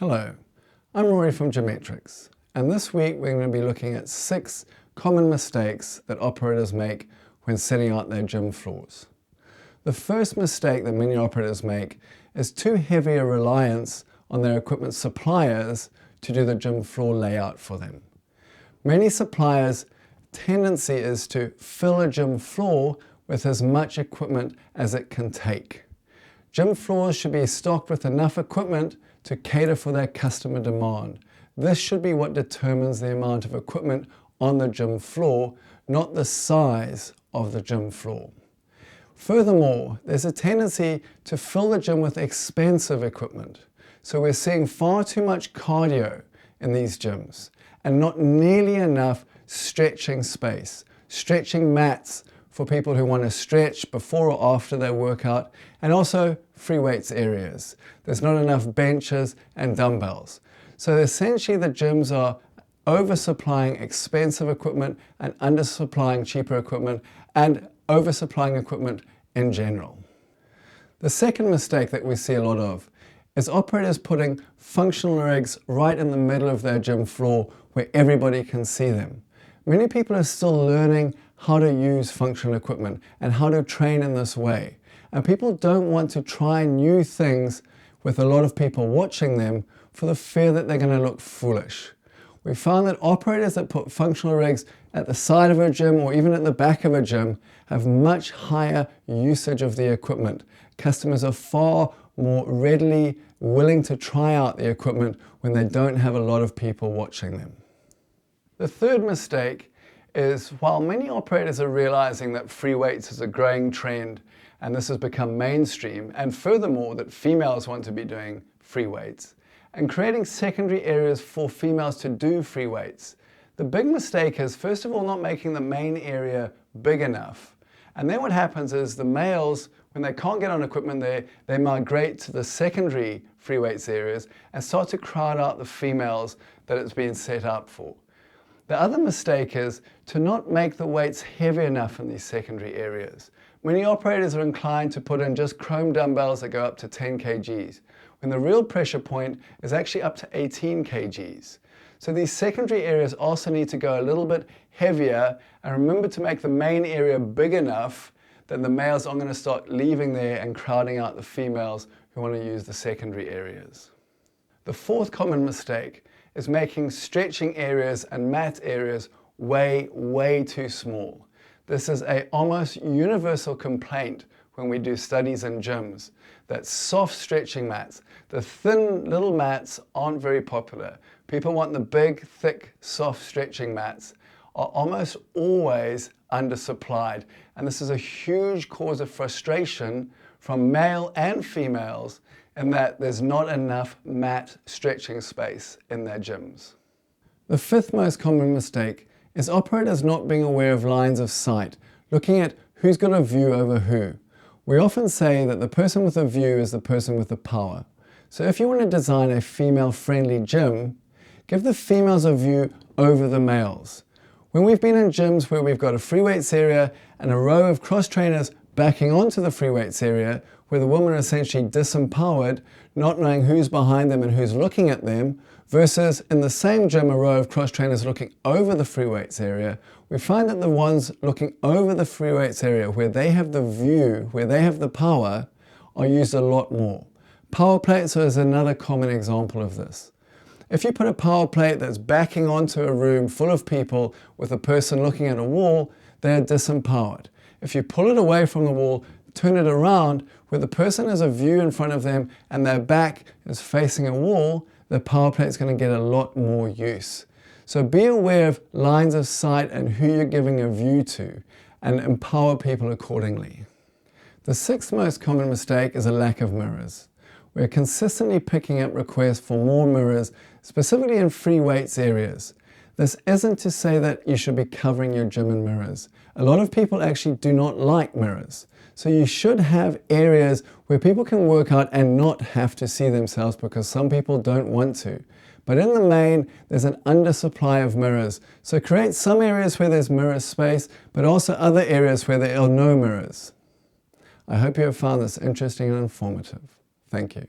Hello, I'm Rory from Gymmetrics, and this week we're going to be looking at 6 common mistakes that operators make when setting out their gym floors. The first mistake that many operators make is too heavy a reliance on their equipment suppliers to do the gym floor layout for them. Many suppliers' tendency is to fill a gym floor with as much equipment as it can take. Gym floors should be stocked with enough equipment to cater for their customer demand. This should be what determines the amount of equipment on the gym floor, not the size of the gym floor. Furthermore, there's a tendency to fill the gym with expensive equipment. So we're seeing far too much cardio in these gyms and not nearly enough stretching space, stretching mats for people who want to stretch before or after their workout, and also free weights areas. There's not enough benches and dumbbells. So essentially the gyms are oversupplying expensive equipment and undersupplying cheaper equipment and oversupplying equipment in general. The second mistake that we see a lot of is operators putting functional rigs right in the middle of their gym floor where everybody can see them. Many people are still learning how to use functional equipment and how to train in this way. And people don't want to try new things with a lot of people watching them for the fear that they're going to look foolish. We found that operators that put functional rigs at the side of a gym or even at the back of a gym have much higher usage of the equipment. Customers are far more readily willing to try out the equipment when they don't have a lot of people watching them. The third mistake is while many operators are realizing that free weights is a growing trend and this has become mainstream, and furthermore that females want to be doing free weights, and creating secondary areas for females to do free weights, the big mistake is first of all not making the main area big enough. And then what happens is the males, when they can't get on equipment there, they migrate to the secondary free weights areas and start to crowd out the females that it's been set up for. The other mistake is to not make the weights heavy enough in these secondary areas. Many operators are inclined to put in just chrome dumbbells that go up to 10 kgs, when the real pressure point is actually up to 18 kgs. So these secondary areas also need to go a little bit heavier, and remember to make the main area big enough that the males aren't going to start leaving there and crowding out the females who want to use the secondary areas. The fourth common mistake is making stretching areas and mat areas way too small. This is an almost universal complaint when we do studies in gyms, that soft stretching mats, the thin little mats aren't very popular. People want the big, thick, soft stretching mats are almost always undersupplied, and this is a huge cause of frustration from male and females in that there's not enough mat stretching space in their gyms. The fifth most common mistake is operators not being aware of lines of sight, looking at who's got a view over who. We often say that the person with a view is the person with the power. So if you want to design a female-friendly gym, give the females a view over the males. When we've been in gyms where we've got a free weights area and a row of cross trainers backing onto the free weights area, where the women are essentially disempowered, not knowing who's behind them and who's looking at them, versus in the same gym a row of cross trainers looking over the free weights area, we find that the ones looking over the free weights area, where they have the view, where they have the power, are used a lot more. Power plates is another common example of this. If you put a power plate that's backing onto a room full of people with a person looking at a wall, they're disempowered. If you pull it away from the wall, turn it around where the person has a view in front of them and their back is facing a wall, the power plate is going to get a lot more use. So be aware of lines of sight and who you're giving a view to, and empower people accordingly. The sixth most common mistake is a lack of mirrors. We're consistently picking up requests for more mirrors, specifically in free weights areas. This isn't to say that you should be covering your gym in mirrors. A lot of people actually do not like mirrors. So you should have areas where people can work out and not have to see themselves, because some people don't want to. But in the main, there's an undersupply of mirrors. So create some areas where there's mirror space, but also other areas where there are no mirrors. I hope you have found this interesting and informative. Thank you.